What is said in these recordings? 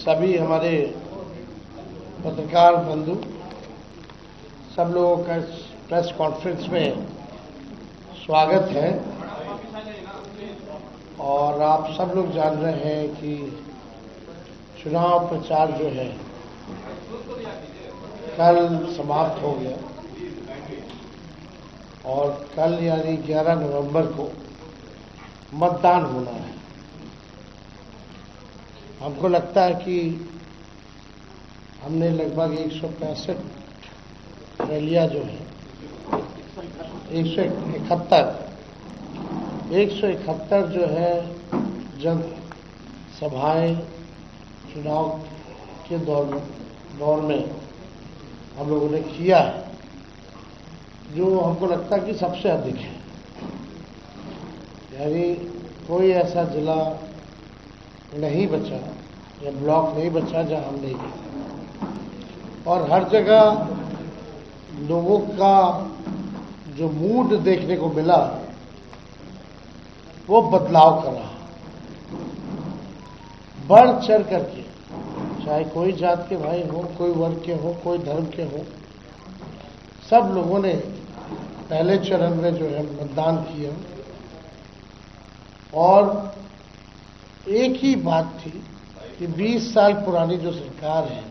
सभी हमारे पत्रकार बंधु, सब लोगों का प्रेस कॉन्फ्रेंस में स्वागत है। और आप सब लोग जान रहे हैं कि चुनाव प्रचार जो है कल समाप्त हो गया और कल यानी 11 नवंबर को मतदान होना है। हमको लगता है कि हमने लगभग 165 रैलियां जो है 171 जो है जन सभाएं चुनाव के दौर में हम लोगों ने किया है, जो हमको लगता है कि सबसे अधिक है। यानी कोई ऐसा जिला नहीं बचा या ब्लॉक नहीं बचा जहां हम नहीं गए। और हर जगह लोगों का जो मूड देखने को मिला वो बदलाव का रहा, बढ़ चढ़ करके, चाहे कोई जात के भाई हो, कोई वर्ग के हो, कोई धर्म के हो, सब लोगों ने पहले चरण में जो है मतदान किया। और एक ही बात थी कि 20 साल पुरानी जो सरकार है,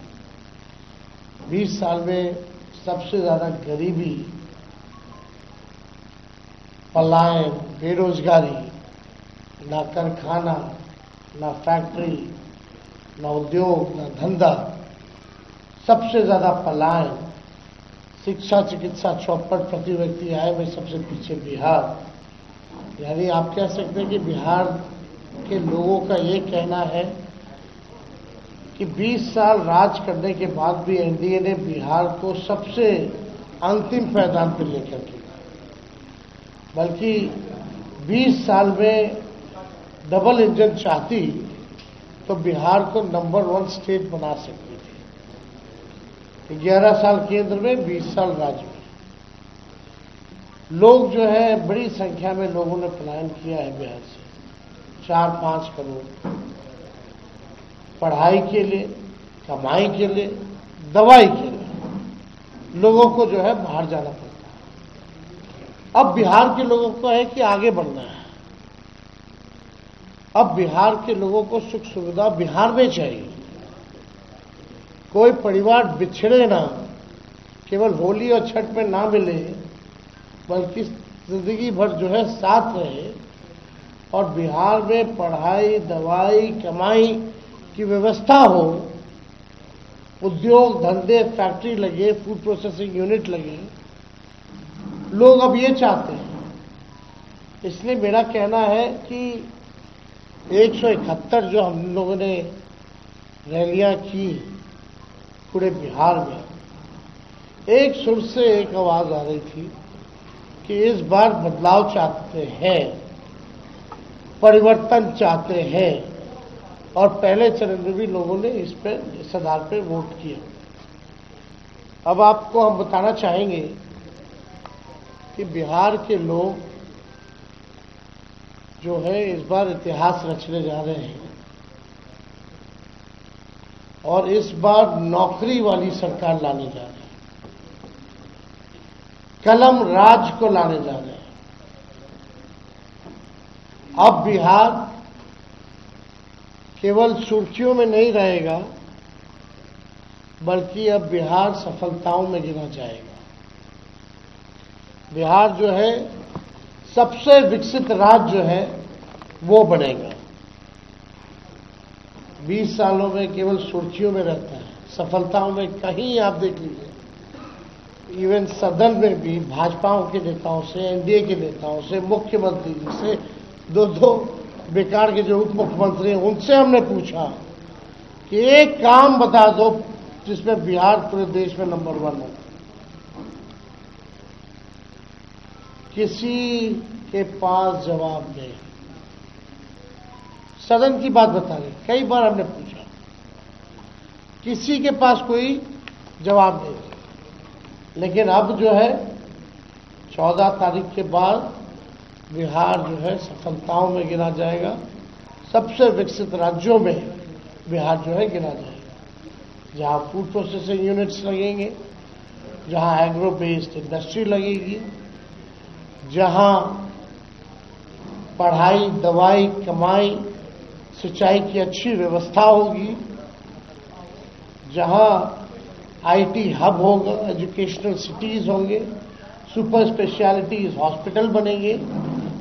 20 साल में सबसे ज्यादा गरीबी, पलायन, बेरोजगारी, ना कारखाना, ना फैक्ट्री, ना उद्योग, ना धंधा, सबसे ज्यादा पलायन, शिक्षा चिकित्सा चौपट प्रति व्यक्ति आय में सबसे पीछे बिहार। यानी आप कह सकते हैं कि बिहार के लोगों का ये कहना है कि 20 साल राज करने के बाद भी एनडीए ने बिहार को सबसे अंतिम पायदान पर लेकर के, बल्कि 20 साल में डबल इंजन चाहती तो बिहार को नंबर 1 स्टेट बना सकती थी। 11 साल केंद्र में, 20 साल राज्य में। लोग जो है बड़ी संख्या में लोगों ने पलायन किया है बिहार से, 4-5 करोड़, पढ़ाई के लिए, कमाई के लिए, दवाई के लिए लोगों को जो है बाहर जाना पड़ता है। अब बिहार के लोगों को है कि आगे बढ़ना है। अब बिहार के लोगों को सुख सुविधा बिहार में चाहिए। कोई परिवार बिछड़े ना, केवल होली और छठ में ना मिले, बल्कि जिंदगी भर जो है साथ रहे। और बिहार में पढ़ाई, दवाई, कमाई की व्यवस्था हो, उद्योग धंधे, फैक्ट्री लगे, फूड प्रोसेसिंग यूनिट लगे, लोग अब ये चाहते हैं। इसलिए मेरा कहना है कि 171 जो हम लोगों ने रैलियां की पूरे बिहार में, एक सुर से एक आवाज आ रही थी कि इस बार बदलाव चाहते हैं, परिवर्तन चाहते हैं। और पहले चरण में भी लोगों ने इस आधार पर वोट किया। अब आपको हम बताना चाहेंगे कि बिहार के लोग जो है इस बार इतिहास रचने जा रहे हैं और इस बार नौकरी वाली सरकार लाने जा रहे हैं, कलम राज को लाने जा रहे हैं। अब बिहार केवल सुर्खियों में नहीं रहेगा, बल्कि अब बिहार सफलताओं में गिना जाएगा। बिहार जो है सबसे विकसित राज्य जो है वो बनेगा। 20 सालों में केवल सुर्खियों में रहता है, सफलताओं में कहीं आप देख लीजिए। इवन सदन में भी भाजपाओं के नेताओं से, एनडीए के नेताओं से, मुख्यमंत्री जी से, दो बेकार के जो उप मुख्यमंत्री हैं उनसे हमने पूछा कि एक काम बता दो जिसमें बिहार पूरे देश में नंबर 1 हो। किसी के पास जवाब नहीं। सदन की बात बता रहे, कई बार हमने पूछा, किसी के पास कोई जवाब नहीं। लेकिन अब जो है 14 तारीख के बाद बिहार जो है सफलताओं में गिना जाएगा, सबसे विकसित राज्यों में बिहार जो है गिना जाएगा। जहां फूड प्रोसेसिंग यूनिट्स लगेंगे, जहां एग्रो बेस्ड इंडस्ट्री लगेगी, जहां पढ़ाई, दवाई, कमाई, सिंचाई की अच्छी व्यवस्था होगी, जहां आईटी हब होगा, एजुकेशनल सिटीज होंगे, सुपर स्पेशलिटीज हॉस्पिटल बनेंगे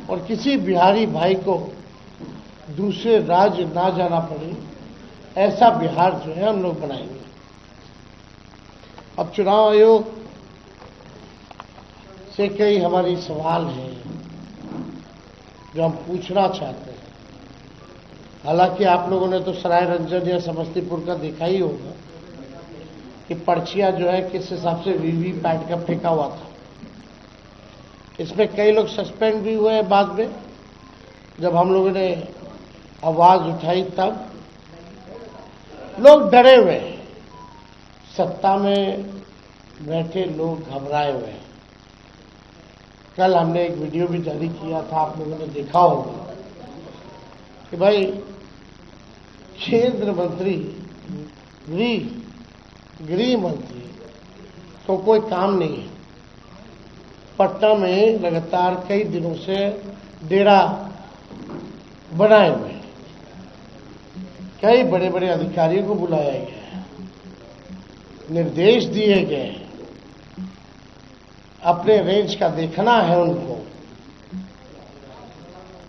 और किसी बिहारी भाई को दूसरे राज्य ना जाना पड़े, ऐसा बिहार जो है हम लोग बनाएंगे। अब चुनाव आयोग से कई हमारी सवाल हैं जो हम पूछना चाहते हैं। हालांकि आप लोगों ने तो सराय रंजन या समस्तीपुर का देखा ही होगा कि पर्चियां जो है किस हिसाब से वीवीपैट का फेंका हुआ था। इसमें कई लोग सस्पेंड भी हुए हैं बाद में, जब हम लोगों ने आवाज उठाई तब लोग डरे हुए हैं, सत्ता में बैठे लोग घबराए हुए हैं। कल हमने एक वीडियो भी जारी किया था, आप लोगों ने देखा होगा कि भाई केंद्र मंत्री, गृह मंत्री तो कोई काम नहीं है। पटना में लगातार कई दिनों से डेरा बनाए हुए हैं। कई बड़े बड़े अधिकारियों को बुलाया गया है, निर्देश दिए गए हैं, अपने रेंज का देखना है उनको,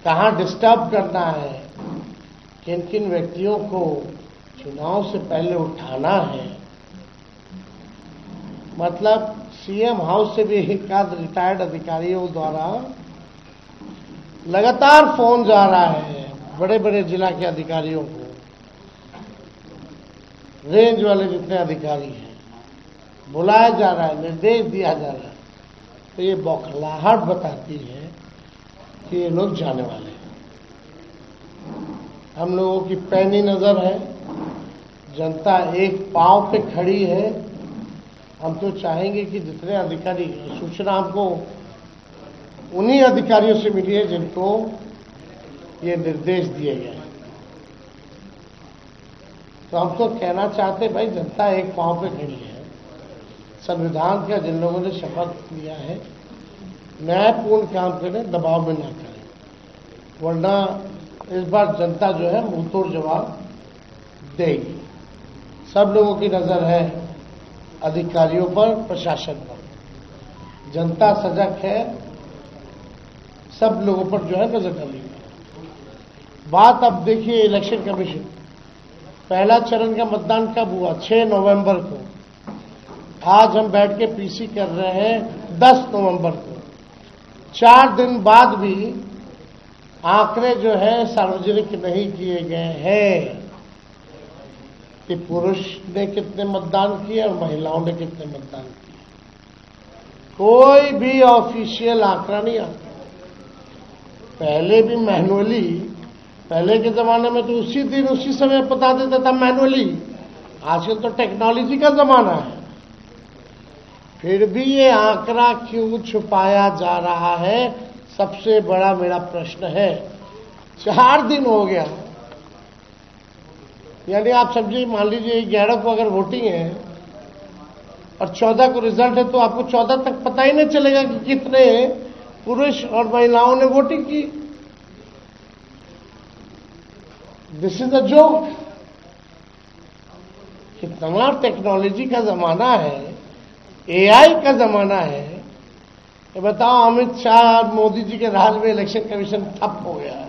कहां डिस्टर्ब करना है, किन किन व्यक्तियों को चुनाव से पहले उठाना है। मतलब सीएम हाउस से भी एकाध रिटायर्ड अधिकारियों द्वारा लगातार फोन जा रहा है बड़े बड़े जिला के अधिकारियों को, रेंज वाले जितने अधिकारी हैं, बुलाया जा रहा है, निर्देश दिया जा रहा है। तो ये बौखलाहट बताती है कि ये लोग जाने वाले हैं। हम लोगों की पैनी नजर है, जनता एक पांव पे खड़ी है। हम तो चाहेंगे कि जितने अधिकारी, सूचना हमको उन्हीं अधिकारियों से मिली है जिनको ये निर्देश दिए गए हैं। तो हम तो कहना चाहते भाई, जनता एक पांव पे खड़ी है। संविधान का जिन लोगों ने शपथ लिया है, न्यायपूर्ण काम करें, दबाव में ना करें, वरना इस बार जनता जो है मुंहतोड़ जवाब देगी। सब लोगों की नजर है अधिकारियों पर, प्रशासन पर। जनता सजग है, सब लोगों पर जो है नजर डालेगी। बात अब देखिए इलेक्शन कमीशन, पहला चरण का मतदान कब हुआ? 6 नवंबर को। आज हम बैठ के पीसी कर रहे हैं 10 नवंबर को। 4 दिन बाद भी आंकड़े जो है सार्वजनिक नहीं किए गए हैं कि पुरुष ने कितने मतदान किए और महिलाओं ने कितने मतदान किए। कोई भी ऑफिशियल आंकड़ा नहीं आता। पहले भी मैनुअली, पहले के जमाने में तो उसी दिन उसी समय बता देता था मैनुअली। आजकल तो टेक्नोलॉजी का जमाना है, फिर भी ये आंकड़ा क्यों छुपाया जा रहा है, सबसे बड़ा मेरा प्रश्न है। 4 दिन हो गया, यानी आप समझिए, मान लीजिए 11 को अगर वोटिंग है और 14 को रिजल्ट है, तो आपको 14 तक पता ही नहीं चलेगा कि कितने पुरुष और महिलाओं ने वोटिंग की। This is a joke. कितना टेक्नोलॉजी का जमाना है, एआई का जमाना है। ये बताओ, अमित शाह और मोदी जी के राज में इलेक्शन कमीशन ठप हो गया है।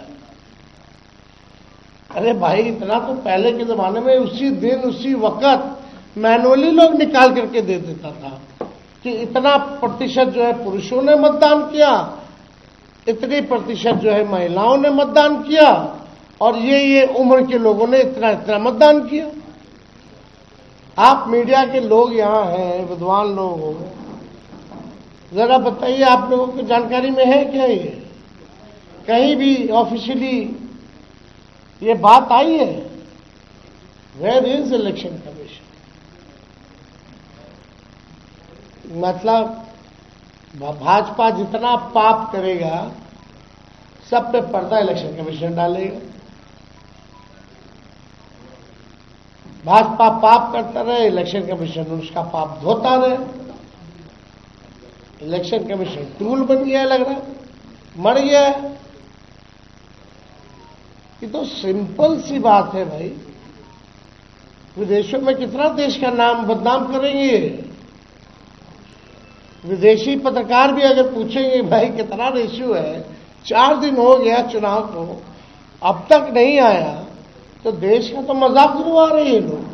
अरे भाई, इतना तो पहले के जमाने में उसी दिन उसी वक्त मैनुअली लोग निकाल करके दे देता था कि इतना प्रतिशत जो है पुरुषों ने मतदान किया, इतनी प्रतिशत जो है महिलाओं ने मतदान किया, और ये उम्र के लोगों ने इतना इतना मतदान किया। आप मीडिया के लोग यहां हैं, विद्वान लोग हो, जरा बताइए, आप लोगों की जानकारी में है क्या ये? कहीं भी ऑफिशियली ये बात आई है? Where is election commission? मतलब भाजपा जितना पाप करेगा, सब पे पर्दा इलेक्शन कमीशन डालेगा। भाजपा पाप करता रहे, इलेक्शन कमीशन उसका पाप धोता रहे। इलेक्शन कमीशन टूल बन गया, लग रहा मर गया। ये तो सिंपल सी बात है भाई। विदेशों में कितना देश का नाम बदनाम करेंगे। विदेशी पत्रकार भी अगर पूछेंगे भाई कितना रेशियो है, 4 दिन हो गया चुनाव को, अब तक नहीं आया, तो देश का तो मजाक उड़वा रहे हैं लोग।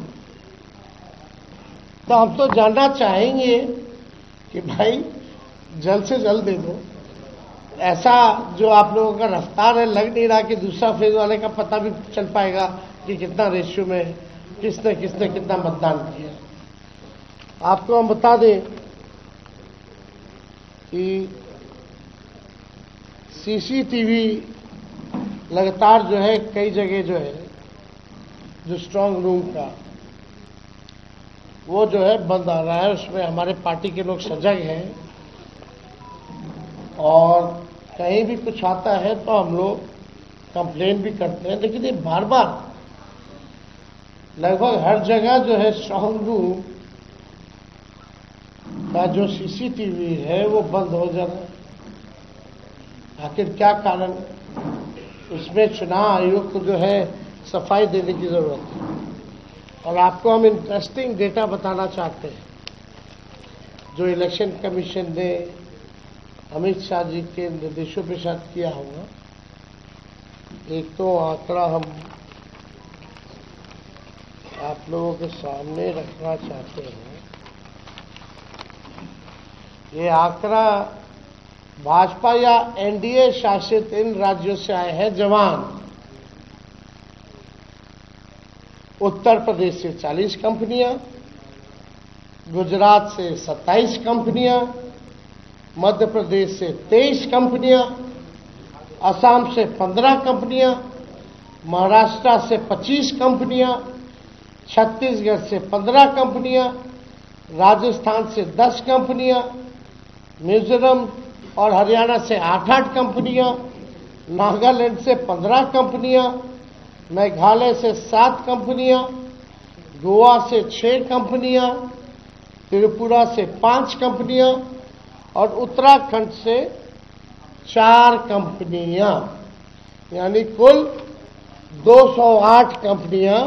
तो हम तो जानना चाहेंगे कि भाई जल्द से जल्द दे दो। ऐसा जो आप लोगों का रफ्तार है, लग नहीं रहा कि दूसरा फेज वाले का पता भी चल पाएगा कि कितना रेशियो में किसने किसने कितना मतदान किया। आपको हम बता दें कि सीसीटीवी लगातार जो है कई जगह जो है जो स्ट्रांग रूम का वो जो है बंद आ रहा है। उसमें हमारे पार्टी के लोग सजग हैं और कहीं भी कुछ आता है तो हम लोग कंप्लेन भी करते हैं। लेकिन ये बार बार लगभग हर जगह जो है स्ट्रांग रूम का जो सीसीटीवी है वो बंद हो जा रहा है। आखिर क्या कारण? इसमें चुनाव आयोग को जो है सफाई देने की जरूरत है। और आपको हम इंटरेस्टिंग डेटा बताना चाहते हैं जो इलेक्शन कमीशन ने अमित शाह जी के निर्देशों के साथ किया होगा। एक तो आंकड़ा हम आप लोगों के सामने रखना चाहते हैं। ये आंकड़ा भाजपा या एनडीए शासित इन राज्यों से आए हैं जवान। उत्तर प्रदेश से 40 कंपनियां, गुजरात से 27 कंपनियां, मध्य प्रदेश से 23 कंपनियां, असम से 15 कंपनियां, महाराष्ट्र से 25 कंपनियां, छत्तीसगढ़ से 15 कंपनियां, राजस्थान से 10 कंपनियां, मिजोरम और हरियाणा से 8-8 कंपनियां, नागालैंड से 15 कंपनियां, मेघालय से 7 कंपनियां, गोवा से 6 कंपनियां, त्रिपुरा से 5 कंपनियां और उत्तराखंड से 4 कंपनियां, यानी कुल 208 कंपनियां